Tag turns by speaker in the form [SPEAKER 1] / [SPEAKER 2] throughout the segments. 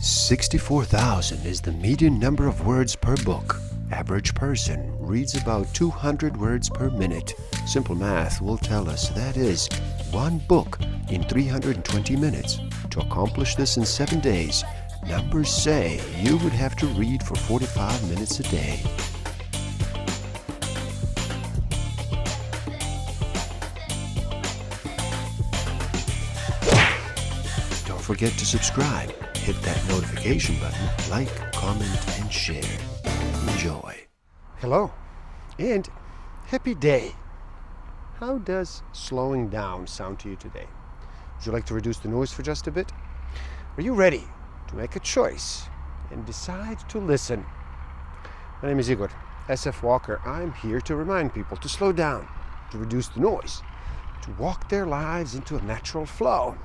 [SPEAKER 1] 64,000 is the median number of words per book. Average person reads about 200 words per minute. Simple math will tell us that is one book in 320 minutes. To accomplish this in 7 days, numbers say you would have to read for 45 minutes a day. Don't forget to subscribe. Hit that notification button, like, comment, and share. Enjoy.
[SPEAKER 2] Hello, and happy day. How does slowing down sound to you today? Would you like to reduce the noise for just a bit? Are you ready to make a choice and decide to listen? My name is Igor SF Walker. I'm here to remind people to slow down, to reduce the noise, to walk their lives into a natural flow.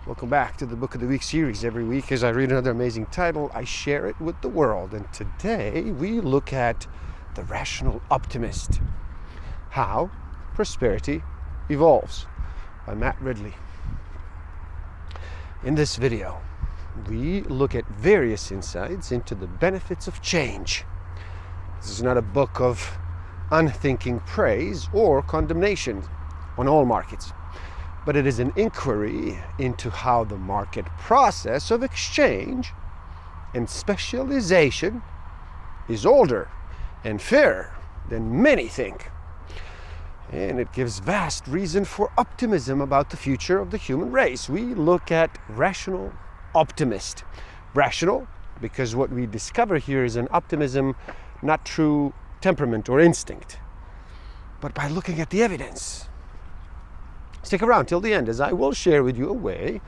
[SPEAKER 2] Welcome back to the Book of the Week series. Every week as I read another amazing title, I share it with the world. And today we look at The Rational Optimist, How Prosperity Evolves by Matt Ridley. In this video, we look at various insights into the benefits of change. This is not a book of unthinking praise or condemnation on all markets, but it is an inquiry into how the market process of exchange and specialization is older and fairer than many think. And it gives vast reason for optimism about the future of the human race. We look at rational optimist. Rational, because what we discover here is an optimism not through temperament or instinct, but by looking at the evidence. Stick around till the end, as I will share with you a way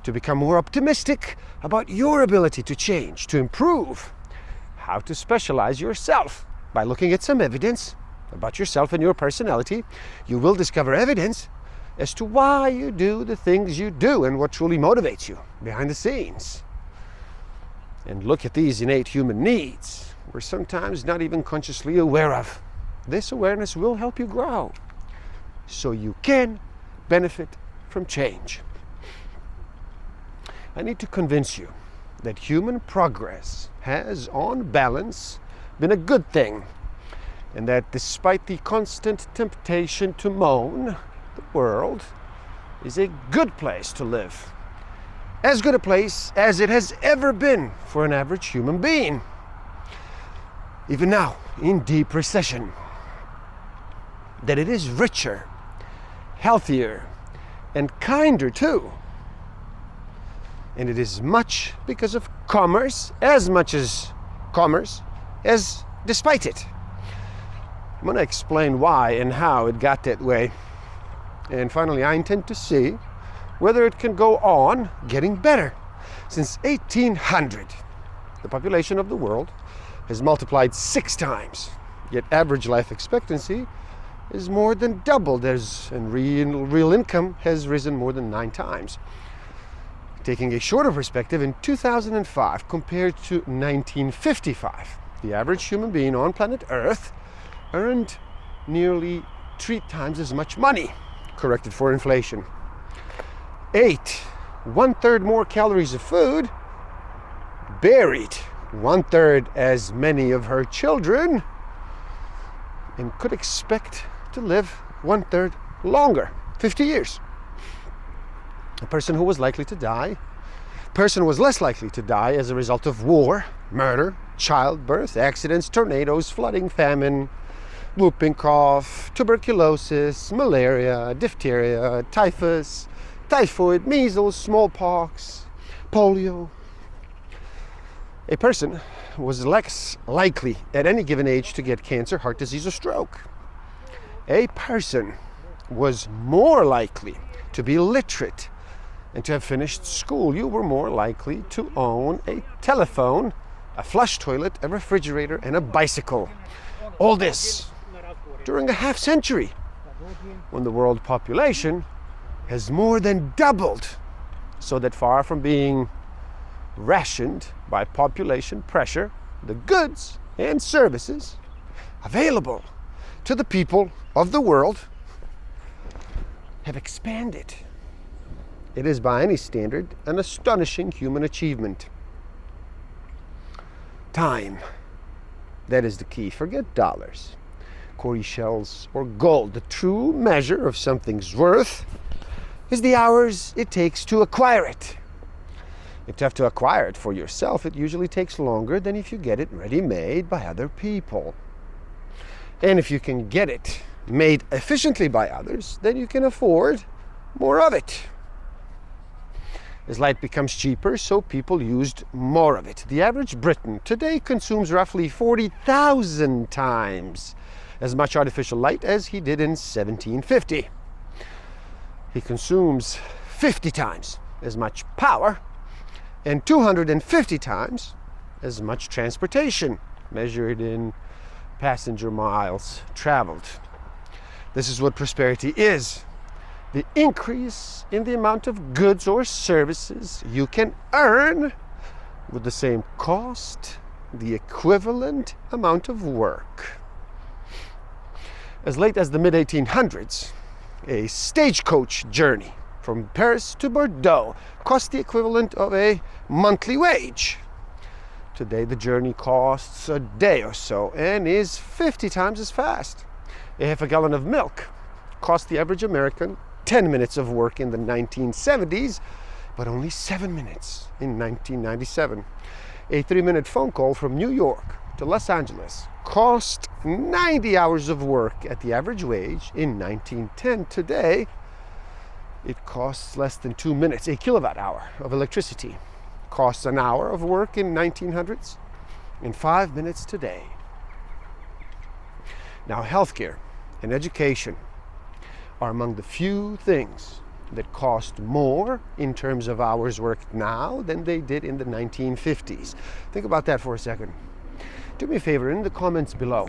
[SPEAKER 2] to become more optimistic about your ability to change, to improve, how to specialize yourself. By looking at some evidence about yourself and your personality, you will discover evidence as to why you do the things you do and what truly motivates you behind the scenes. And look at these innate human needs we're sometimes not even consciously aware of. This awareness will help you grow so you can benefit from change. I need to convince you that human progress has, on balance, been a good thing, and that despite the constant temptation to moan, the world is a good place to live. As good a place as it has ever been for an average human being. Even now, in deep recession, that it is richer, healthier, and kinder too. And it is much because of commerce, as much as commerce, as despite it. I'm going to explain why and how it got that way. And finally, I intend to see whether it can go on getting better. Since 1800, the population of the world has multiplied 6 times, yet average life expectancy is more than doubled, and real income has risen more than 9 times. Taking a shorter perspective, in 2005 compared to 1955, the average human being on planet Earth earned nearly 3 times as much money, corrected for inflation, ate 1/3 more calories of food, buried 1/3 as many of her children, and could expect to live 1/3 longer, 50 years. A person who was likely to die, person was less likely to die as a result of war, murder, childbirth, accidents, tornadoes, flooding, famine, whooping cough, tuberculosis, malaria, diphtheria, typhus, typhoid, measles, smallpox, polio. A person was less likely at any given age to get cancer, heart disease, or stroke. A person was more likely to be literate and to have finished school. You were more likely to own a telephone, a flush toilet, a refrigerator, and a bicycle. All this during a half century, when the world population has more than doubled, so that far from being rationed by population pressure, the goods and services available to the people of the world have expanded. It is by any standard an astonishing human achievement. time. That is the key. Forget dollars, cowrie shells, or gold. The true measure of something's worth is the hours it takes to acquire it. If you have to acquire it for yourself, it usually takes longer than if you get it ready-made by other people. And if you can get it made efficiently by others, then you can afford more of it. As light becomes cheaper, so people used more of it. The average Briton today consumes roughly 40,000 times as much artificial light as he did in 1750. He consumes 50 times as much power and 250 times as much transportation, measured in passenger miles traveled. This is what prosperity is: the increase in the amount of goods or services you can earn with the same cost, the equivalent amount of work. As late as the mid-1800s, a stagecoach journey from Paris to Bordeaux cost the equivalent of a monthly wage. Today the journey costs a day or so and is 50 times as fast. A half a gallon of milk cost the average American 10 minutes of work in the 1970s, but only 7 minutes in 1997. A 3-minute phone call from New York to Los Angeles cost 90 hours of work at the average wage in 1910. Today, it costs less than 2 minutes. A kilowatt hour of electricity costs an hour of work in 1900s and 5 minutes today. Now, healthcare and education are among the few things that cost more in terms of hours worked now than they did in the 1950s. Think about that for a second. Do me a favor, in the comments below,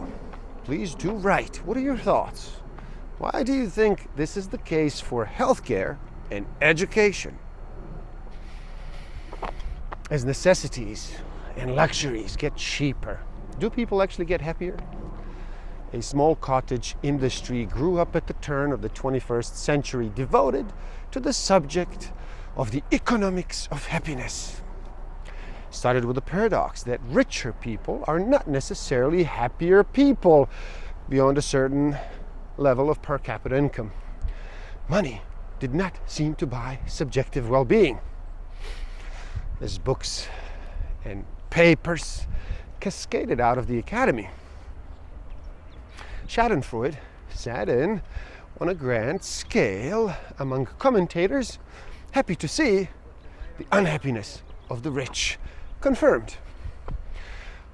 [SPEAKER 2] please do write. What are your thoughts? Why do you think this is the case for healthcare and education? As necessities and luxuries get cheaper, do people actually get happier? A small cottage industry grew up at the turn of the 21st century, devoted to the subject of the economics of happiness. Started with the paradox that richer people are not necessarily happier people beyond a certain level of per capita income. Money did not seem to buy subjective well-being. As books and papers cascaded out of the academy, Schadenfreude sat in on a grand scale among commentators, happy to see the unhappiness of the rich confirmed.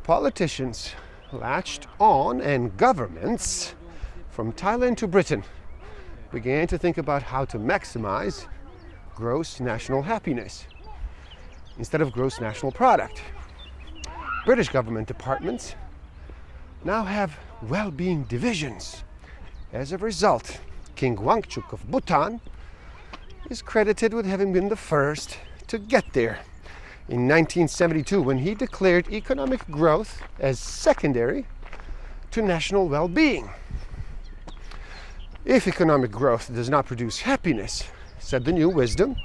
[SPEAKER 2] Politicians latched on, and governments from Thailand to Britain began to think about how to maximize gross national happiness instead of gross national product. British government departments now have well-being divisions. As a result, King Wangchuk of Bhutan is credited with having been the first to get there in 1972, when he declared economic growth as secondary to national well-being. If economic growth does not produce happiness, said the new wisdom,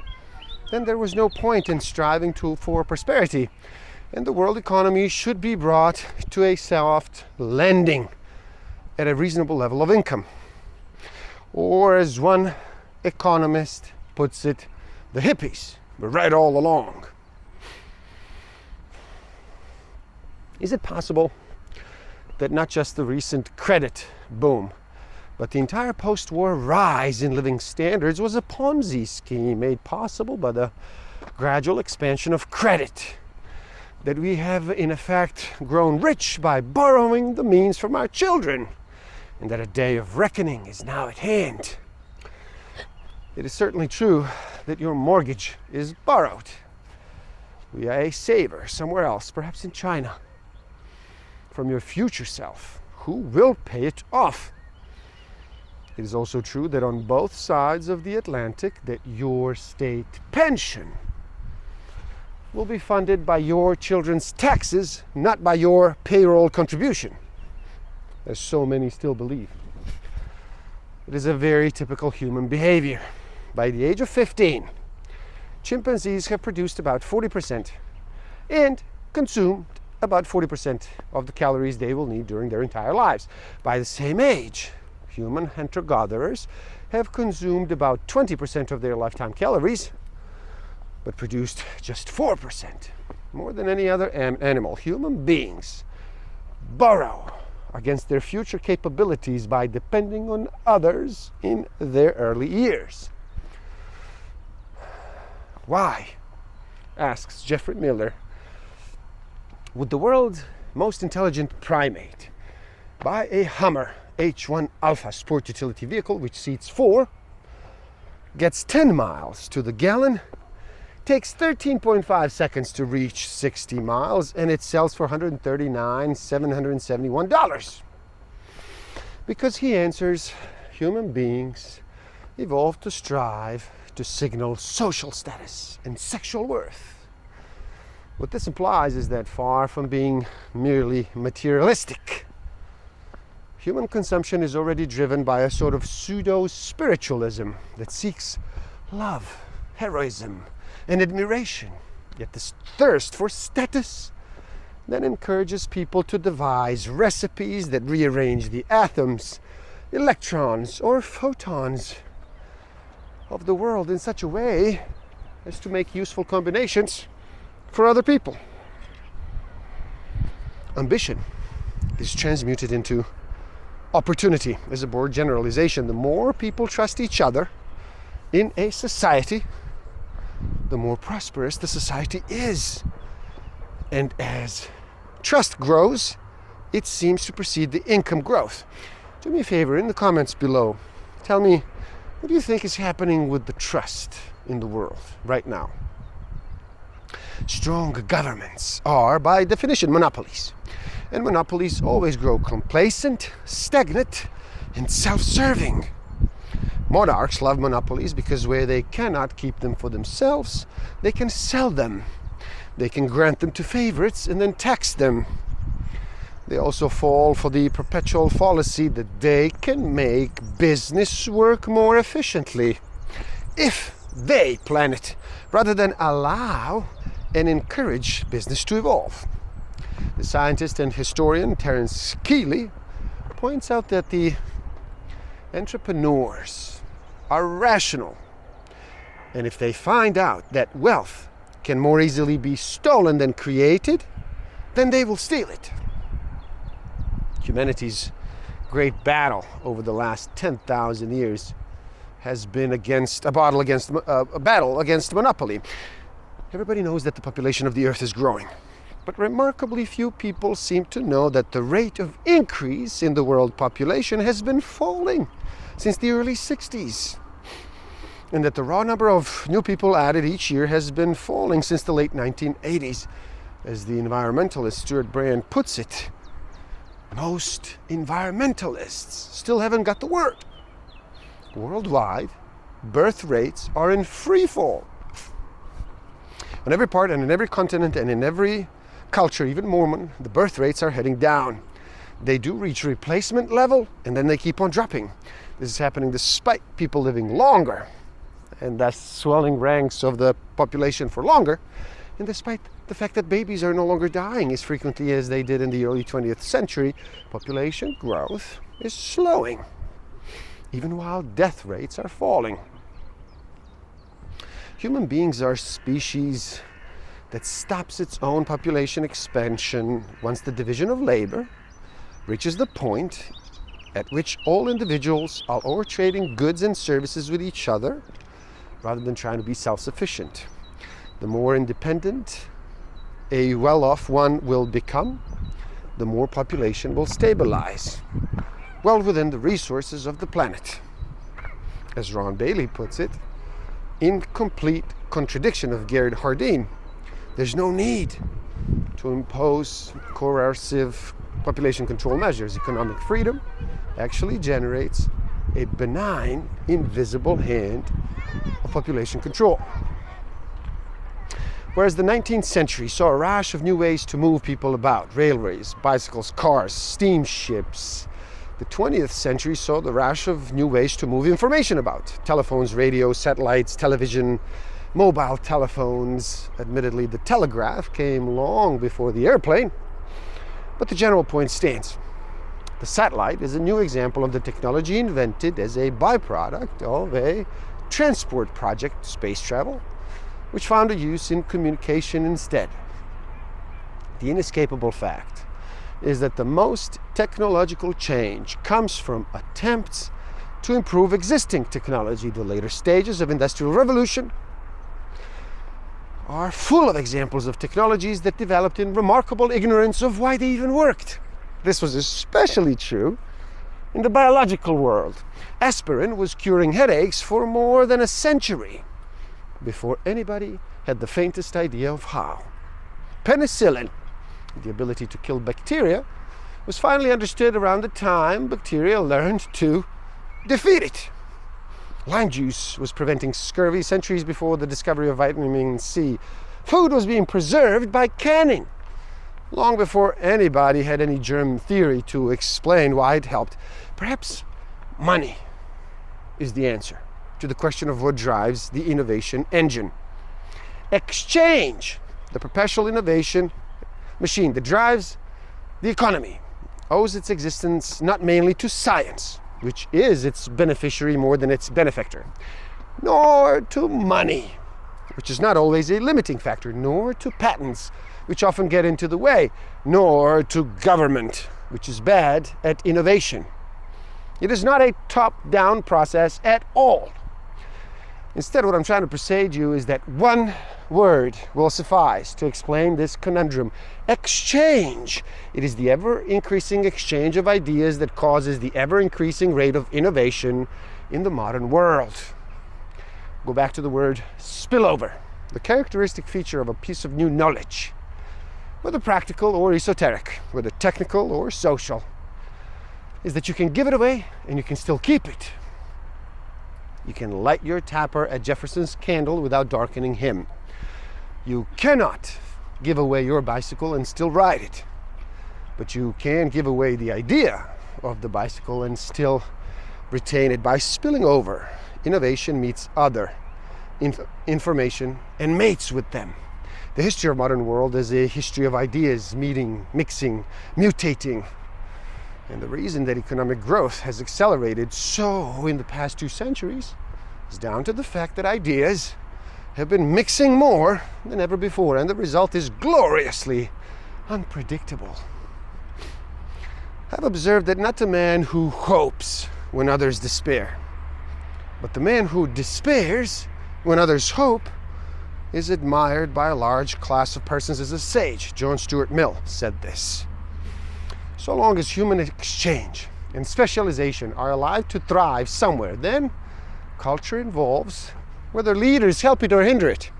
[SPEAKER 2] then there was no point in striving for prosperity, and the world economy should be brought to a soft landing at a reasonable level of income. Or, as one economist puts it, the hippies were right all along. Is it possible that not just the recent credit boom, but the entire post-war rise in living standards was a Ponzi scheme made possible by the gradual expansion of credit? That we have, in effect, grown rich by borrowing the means from our children, and that a day of reckoning is now at hand? It is certainly true that your mortgage is borrowed via a saver somewhere else, perhaps in China, from your future self, who will pay it off. It is also true that on both sides of the Atlantic, that your state pension will be funded by your children's taxes, not by your payroll contribution, as so many still believe. It is a very typical human behavior. By the age of 15, chimpanzees have produced about 40% and consumed about 40% of the calories they will need during their entire lives. By the same age, human hunter-gatherers have consumed about 20% of their lifetime calories, but produced just 4%. More than any other animal, human beings borrow against their future capabilities by depending on others in their early years. Why, asks Jeffrey Miller, would the world's most intelligent primate buy a Hummer H1 Alpha sport utility vehicle which seats 4, gets 10 miles to the gallon, takes 13.5 seconds to reach 60 miles, and it sells for $139,771? Because he answers, human beings evolved to strive to signal social status and sexual worth. What this implies is that far from being merely materialistic, human consumption is already driven by a sort of pseudo-spiritualism that seeks love, heroism, and admiration. Yet this thirst for status then encourages people to devise recipes that rearrange the atoms, electrons, or photons of the world in such a way as to make useful combinations for other people. Ambition is transmuted into opportunity as a broad generalization. The more people trust each other in a society, the more prosperous the society is. And as trust grows, it seems to precede the income growth. Do me a favor, in the comments below, tell me, what do you think is happening with the trust in the world right now? Strong governments are, by definition, monopolies. And monopolies always grow complacent, stagnant, and self-serving. Monarchs love monopolies because where they cannot keep them for themselves, they can sell them. They can grant them to favorites and then tax them. They also fall for the perpetual fallacy that they can make business work more efficiently if they plan it, rather than allow and encourage business to evolve. The scientist and historian Terence Keeley points out that the entrepreneurs are rational, and if they find out that wealth can more easily be stolen than created, then they will steal it. Humanity's great battle over the last 10,000 years has been a battle against monopoly. Everybody knows that the population of the earth is growing, but remarkably few people seem to know that the rate of increase in the world population has been falling since the early 60s, and that the raw number of new people added each year has been falling since the late 1980s. As the environmentalist Stuart Brand puts it, most environmentalists still haven't got the word. Worldwide, birth rates are in free fall. On every part and in every continent and in every culture, even Mormon, the birth rates are heading down. They do reach replacement level and then they keep on dropping. This is happening despite people living longer and thus swelling ranks of the population for longer, and despite the fact that babies are no longer dying as frequently as they did in the early 20th century. Population growth is slowing, even while death rates are falling. Human beings are a species that stops its own population expansion once the division of labor reaches the point at which all individuals are over trading goods and services with each other rather than trying to be self-sufficient. The more independent a well-off one will become, the more population will stabilize, well within the resources of the planet. As Ron Bailey puts it, in complete contradiction of Garrett Hardin, there's no need to impose coercive population control measures. Economic freedom actually generates a benign, invisible hand of population control. Whereas the 19th century saw a rash of new ways to move people about, railways, bicycles, cars, steamships, the 20th century saw the rash of new ways to move information about, telephones, radio, satellites, television, mobile telephones. Admittedly, the telegraph came long before the airplane, But the general point stands. The satellite is a new example of the technology invented as a byproduct of a transport project, space travel, which found a use in communication instead. The inescapable fact is that the most technological change comes from attempts to improve existing technology. The later stages of Industrial Revolution are full of examples of technologies that developed in remarkable ignorance of why they even worked. This was especially true in the biological world. Aspirin was curing headaches for more than a century before anybody had the faintest idea of how. Penicillin, the ability to kill bacteria, was finally understood around the time bacteria learned to defeat it. Lime juice was preventing scurvy centuries before the discovery of vitamin C. Food was being preserved by canning, long before anybody had any germ theory to explain why it helped. Perhaps money is the answer to the question of what drives the innovation engine. Exchange, the perpetual innovation machine that drives the economy, owes its existence not mainly to science, which is its beneficiary more than its benefactor, nor to money, which is not always a limiting factor, nor to patents, which often get into the way, nor to government, which is bad at innovation. It is not a top-down process at all. Instead, what I'm trying to persuade you is that one word will suffice to explain this conundrum: exchange. It is the ever-increasing exchange of ideas that causes the ever-increasing rate of innovation in the modern world. Go back to the word spillover. The characteristic feature of a piece of new knowledge, whether practical or esoteric, whether technical or social, is that you can give it away and you can still keep it. You can light your tapper at Jefferson's candle without darkening him. You cannot give away your bicycle and still ride it, but you can give away the idea of the bicycle and still retain it by spilling over. Innovation meets other information and mates with them. The history of modern world is a history of ideas meeting, mixing, mutating. And the reason that economic growth has accelerated so in the past 2 centuries is down to the fact that ideas have been mixing more than ever before, and the result is gloriously unpredictable. I've observed that not the man who hopes when others despair, but the man who despairs when others hope is admired by a large class of persons as a sage. John Stuart Mill said this. So long as human exchange and specialization are allowed to thrive somewhere, then culture evolves, whether leaders help it or hinder it.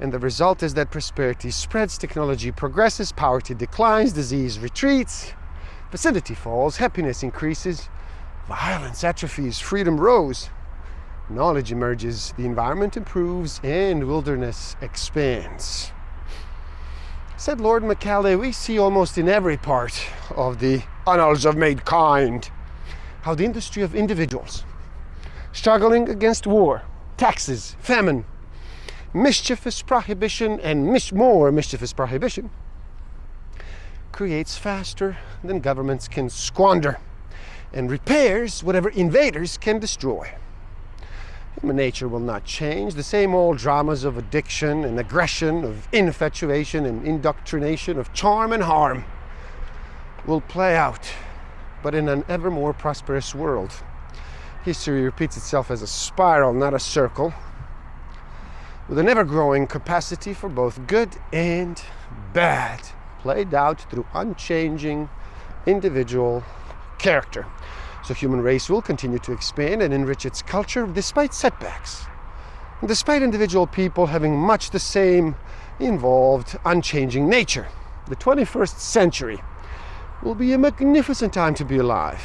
[SPEAKER 2] And the result is that prosperity spreads, technology progresses, poverty declines, disease retreats, facility falls, happiness increases, violence atrophies, freedom grows, knowledge emerges, the environment improves, and wilderness expands. Said Lord Macaulay, we see almost in every part of the annals of mankind how the industry of individuals struggling against war, taxes, famine, mischievous prohibition, and more mischievous prohibition creates faster than governments can squander and repairs whatever invaders can destroy. Human nature will not change. The same old dramas of addiction and aggression, of infatuation and indoctrination, of charm and harm will play out, but in an ever more prosperous world. History repeats itself as a spiral, not a circle, with an ever-growing capacity for both good and bad, played out through unchanging individual character. So human race will continue to expand and enrich its culture despite setbacks, and despite individual people having much the same involved, unchanging nature. The 21st century will be a magnificent time to be alive,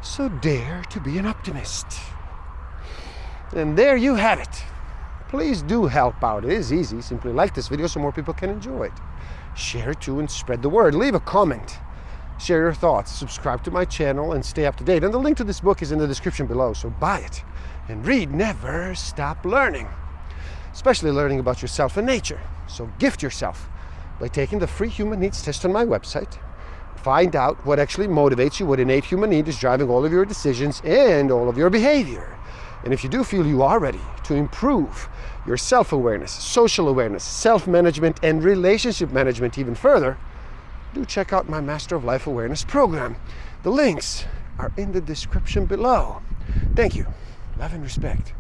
[SPEAKER 2] so dare to be an optimist. And there you have it. Please do help out. It is easy. Simply like this video so more people can enjoy it. Share it too and spread the word. Leave a comment. Share your thoughts, subscribe to my channel, and stay up to date. And the link to this book is in the description below, so buy it and read. Never stop learning, especially learning about yourself and nature. So gift yourself by taking the free human needs test on my website, Find out what actually motivates you, what innate human need is driving all of your decisions and all of your behavior. And if you do feel you are ready to improve your self-awareness, social awareness, self-management, and relationship management even further, do check out my Master of Life Awareness program. The links are in the description below. Thank you. Love and respect.